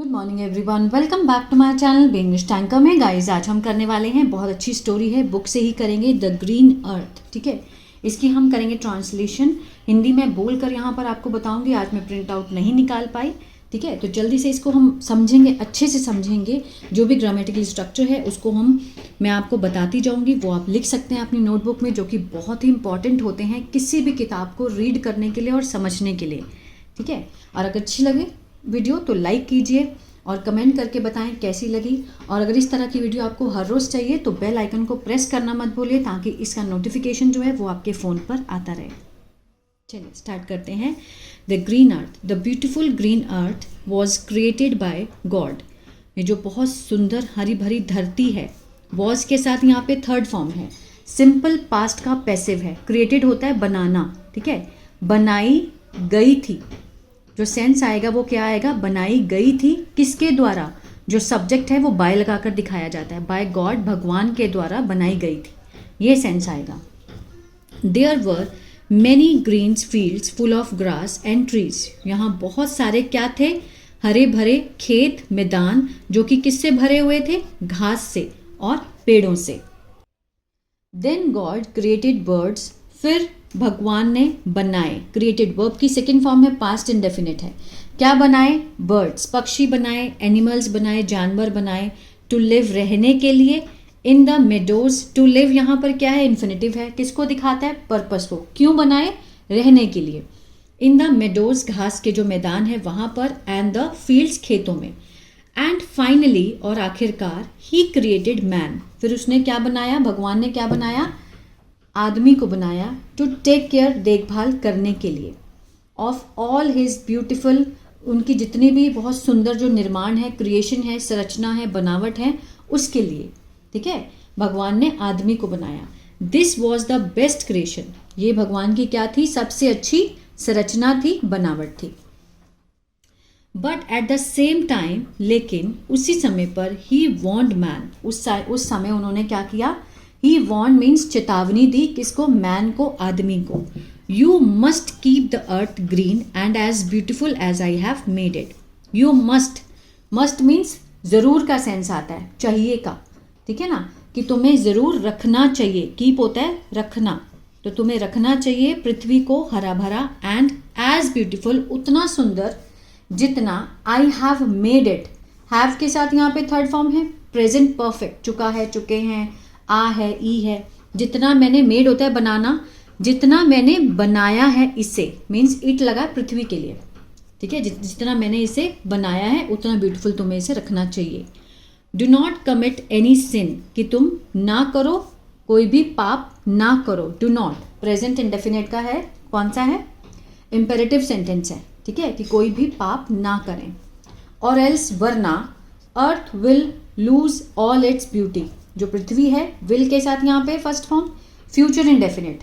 Good morning everyone, welcome back to my channel B English tanker में। Guys आज हम करने वाले हैं, बहुत अच्छी स्टोरी है, बुक से ही करेंगे, द ग्रीन अर्थ। ठीक है, इसकी हम करेंगे ट्रांसलेशन। हिंदी में बोल कर यहाँ पर आपको बताऊंगी, आज मैं प्रिंट आउट नहीं निकाल पाई। ठीक है, तो जल्दी से इसको हम समझेंगे, अच्छे से समझेंगे। जो भी ग्रामेटिकल स्ट्रक्चर है उसको मैं आपको बताती जाऊँगी, वो आप लिख सकते हैं अपनी नोटबुक में, जो कि बहुत ही इंपॉर्टेंट होते हैं किसी भी किताब को रीड करने के लिए और समझने के लिए। ठीक है, और अगर अच्छी लगे वीडियो तो लाइक कीजिए और कमेंट करके बताएं कैसी लगी। और अगर इस तरह की वीडियो आपको हर रोज़ चाहिए तो बेल आइकन को प्रेस करना मत भूलिए, ताकि इसका नोटिफिकेशन जो है वो आपके फ़ोन पर आता रहे। चलिए स्टार्ट करते हैं। The green earth, the beautiful green earth was created by God. ये जो बहुत सुंदर हरी भरी धरती है, वॉज के साथ यहाँ पे थर्ड फॉर्म है, सिंपल पास्ट का पैसिव है। क्रिएटेड होता है बनाना, ठीक है, बनाई गई थी। जो सेंस आएगा वो क्या आएगा, बनाई गई थी। किसके द्वारा, जो सब्जेक्ट है वो बाय लगाकर दिखाया जाता है, बाय गॉड, भगवान के द्वारा बनाई गई थी, ये सेंस आएगा। There were many green fields full of grass and trees. यहाँ बहुत सारे क्या थे, हरे भरे खेत मैदान, जो कि किससे भरे हुए थे, घास से और पेड़ों से। देन गॉड क्रिएटेड बर्ड्स, फिर भगवान ने बनाए। क्रिएटेड वर्ब की सेकेंड फॉर्म है, पास्ट इंडेफिनिट है। क्या बनाए, बर्ड्स, पक्षी बनाए, एनिमल्स बनाए, जानवर बनाए। टू लिव, रहने के लिए। In the meadows, to live यहाँ पर क्या है, इन्फिनिटिव है, किसको दिखाता है, पर्पस को। क्यों बनाए, रहने के लिए। इन द मेडोज, घास के जो मैदान है वहाँ पर, एंड द फील्ड्स, खेतों में। एंड फाइनली, और आखिरकार, ही क्रिएटेड मैन, फिर उसने क्या बनाया, भगवान ने क्या बनाया, आदमी को बनाया। टू टेक केयर, देखभाल करने के लिए। ऑफ ऑल हिज ब्यूटिफुल, उनकी जितनी भी बहुत सुंदर जो निर्माण है, क्रिएशन है, संरचना है, बनावट है, उसके लिए। ठीक है, भगवान ने आदमी को बनाया। This was the best creation, ये भगवान की क्या थी, सबसे अच्छी संरचना थी, बनावट थी। But at the same time, लेकिन उसी समय पर, ही वॉन्ड मैन, उस समय उन्होंने क्या किया, ही वॉन्ड मीन्स चेतावनी दी, किसको, मैन को, आदमी को। You must keep the earth green and as beautiful as I have made it. You must, must means जरूर का सेंस आता है, चाहिए का। ठीक है ना, कि तुम्हें जरूर रखना चाहिए, कीप होता है रखना, तो तुम्हें रखना चाहिए पृथ्वी को हरा भरा, एंड एज ब्यूटिफुल, उतना सुंदर जितना, आई हैव मेड इट। हैव के साथ यहाँ पे थर्ड फॉर्म है, प्रेजेंट परफेक्ट, चुका है, चुके हैं, आ है, ई है। जितना मैंने, मेड होता है बनाना, जितना मैंने बनाया है इसे, मीन्स इट लगा पृथ्वी के लिए। ठीक है, जितना मैंने इसे बनाया है उतना ब्यूटीफुल तुम्हें इसे रखना चाहिए। डू नॉट कमिट एनी सिन, कि तुम ना करो कोई भी पाप, ना करो। डू नॉट प्रेजेंट इंडेफिनिट का है, कौन सा है, इंपेरेटिव सेंटेंस है। ठीक है, कि कोई भी पाप ना करें। और एल्स, वरना, earth will lose all its beauty, जो पृथ्वी है, विल के साथ यहाँ पे फर्स्ट फॉर्म, फ्यूचर इंडेफिनिट,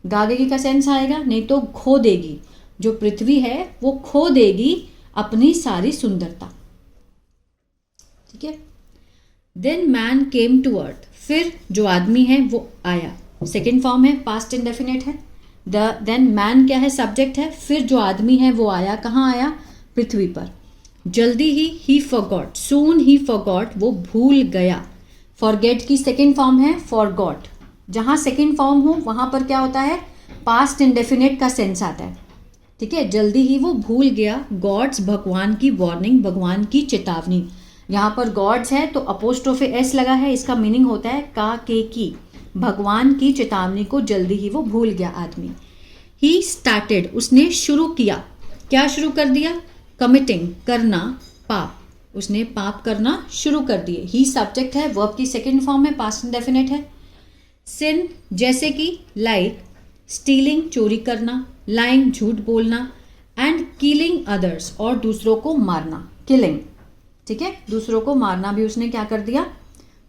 गागेगी का सेंस आएगा, नहीं तो खो देगी, जो पृथ्वी है वो खो देगी अपनी सारी सुंदरता। ठीक है, then man came to earth, फिर जो आदमी है वो आया, सेकेंड फॉर्म है, पास्ट इंडेफिनिट है। देन मैन क्या है, सब्जेक्ट है, फिर जो आदमी है वो आया, कहाँ आया, पृथ्वी पर। जल्दी ही फॉरगॉट, सून ही फॉरगॉट, वो भूल गया। फॉरगेट की सेकेंड फॉर्म है, फॉरगॉट। जहाँ सेकेंड फॉर्म हो वहाँ पर क्या होता है, पास्ट इंडेफिनिट का सेंस आता है। ठीक है, जल्दी ही वो भूल गया। गॉड्स, भगवान की वार्निंग, भगवान की चेतावनी। यहाँ पर गॉड्स है तो अपोस्ट्रोफे एस लगा है, इसका मीनिंग होता है का, के, की। भगवान की चेतावनी को जल्दी ही वो भूल गया आदमी। ही स्टार्टेड, उसने शुरू किया, क्या शुरू कर दिया, कमिटिंग, करना, पाप, उसने पाप करना शुरू कर दिए। ही सब्जेक्ट है, वर्ब की सेकेंड फॉर्म है, पास्ट इंडेफिनिट है। सिन, जैसे कि, लाइक, स्टीलिंग, चोरी करना, लाइंग, झूठ बोलना, एंड किलिंग अदर्स, और दूसरों को मारना, किलिंग। ठीक है, दूसरों को मारना भी उसने क्या कर दिया,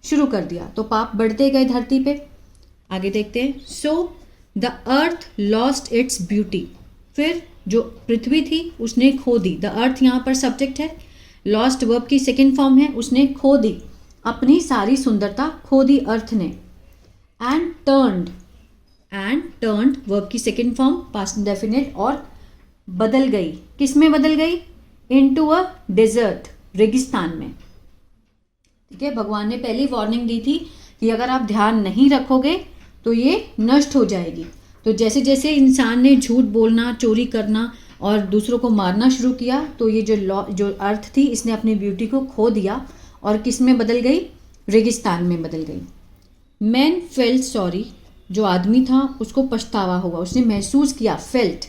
शुरू कर दिया। तो पाप बढ़ते गए धरती पे। आगे देखते हैं। So the earth lost its beauty, फिर जो पृथ्वी थी उसने खो दी। द अर्थ यहाँ पर सब्जेक्ट है, लॉस्ट वर्ब की सेकेंड फॉर्म है, उसने खो दी, अपनी सारी सुंदरता खो दी अर्थ ने। एंड टर्न्ड, वर्ब की सेकेंड फॉर्म, पास्ट इंडेफिनिट, और बदल गई, किस में बदल गई, इनटू अ डेजर्ट, रेगिस्तान में। ठीक है, भगवान ने पहले वार्निंग दी थी कि अगर आप ध्यान नहीं रखोगे तो ये नष्ट हो जाएगी। तो जैसे जैसे इंसान ने झूठ बोलना, चोरी करना और दूसरों को मारना शुरू किया, तो ये जो अर्थ थी इसने अपनी ब्यूटी को खो दिया और किस में बदल गई? रेगिस्तान में बदल गई। मैन फेल्ट सॉरी, जो आदमी था उसको पछतावा हुआ, उसने महसूस किया, फेल्ट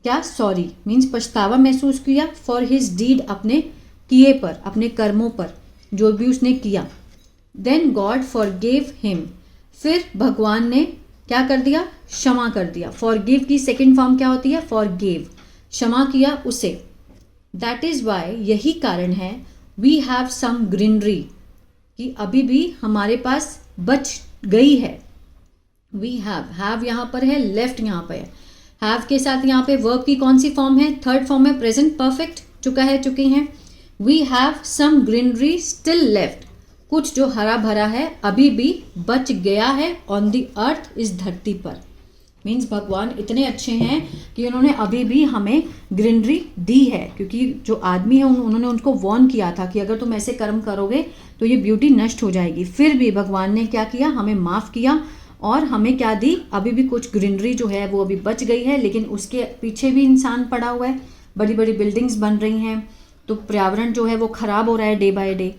क्या? सॉरी मीन्स पछतावा महसूस किया फॉर हिज डीड, अपने किए पर, अपने कर्मों पर, जो भी उसने किया। देन गॉड फॉरगिव हिम, फिर भगवान ने क्या कर दिया? क्षमा कर दिया। फॉरगिव की सेकंड फॉर्म क्या होती है? फॉरगिव, क्षमा किया उसे। दैट इज वाई, यही कारण है, वी हैव सम ग्रीनरी, कि अभी भी हमारे पास बच गई है। वी हैव यहाँ पर है, लेफ्ट यहाँ पर है। हैव के साथ यहाँ पे वर्ब की कौन सी फॉर्म है? थर्ड फॉर्म है, प्रेजेंट परफेक्ट, चुका है, चुकी हैं। We have some greenery still left, कुछ जो हरा भरा है अभी भी बच गया है ऑन द अर्थ, इस धरती पर। मीन्स भगवान इतने अच्छे हैं कि उन्होंने अभी भी हमें ग्रीनरी दी है, क्योंकि जो आदमी है उन्होंने उनको वॉर्न किया था कि अगर तुम ऐसे कर्म करोगे तो ये ब्यूटी नष्ट हो जाएगी। फिर भी भगवान ने क्या किया? हमें माफ़ किया और हमें क्या दी? अभी भी कुछ ग्रीनरी जो है वो अभी बच गई है, लेकिन उसके पीछे भी इंसान पड़ा हुआ है, बड़ी बड़ी बिल्डिंग्स बन रही हैं, तो पर्यावरण जो है वो ख़राब हो रहा है डे बाय डे।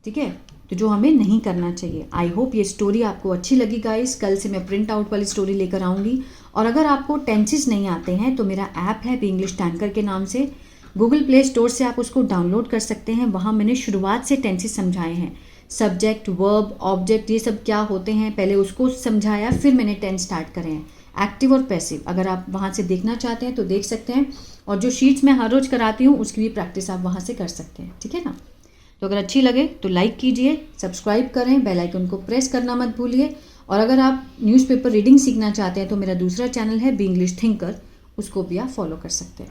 ठीक है, तो जो हमें नहीं करना चाहिए। आई होप ये स्टोरी आपको अच्छी लगी गाइस। कल से मैं प्रिंट आउट वाली स्टोरी लेकर आऊँगी। और अगर आपको टेंसेस नहीं आते हैं तो मेरा ऐप है बी इंग्लिश टैंकर के नाम से, गूगल प्ले स्टोर से आप उसको डाउनलोड कर सकते हैं। वहाँ मैंने शुरुआत से टेंसेस समझाए हैं, सब्जेक्ट, वर्ब, ऑब्जेक्ट, ये सब क्या होते हैं पहले उसको समझाया, फिर मैंने टेंस स्टार्ट करे हैं, एक्टिव और पैसिव। अगर आप वहाँ से देखना चाहते हैं तो देख सकते हैं, और जो शीट्स मैं हर रोज़ कराती हूँ उसकी भी प्रैक्टिस आप वहाँ से कर सकते हैं। ठीक है ना? तो अगर अच्छी लगे तो लाइक कीजिए, सब्सक्राइब करें, बेल आइकन को प्रेस करना मत भूलिए। और अगर आप न्यूज़पेपर रीडिंग सीखना चाहते हैं तो मेरा दूसरा चैनल है बी इंग्लिश थिंकर, उसको भी आप फॉलो कर सकते हैं।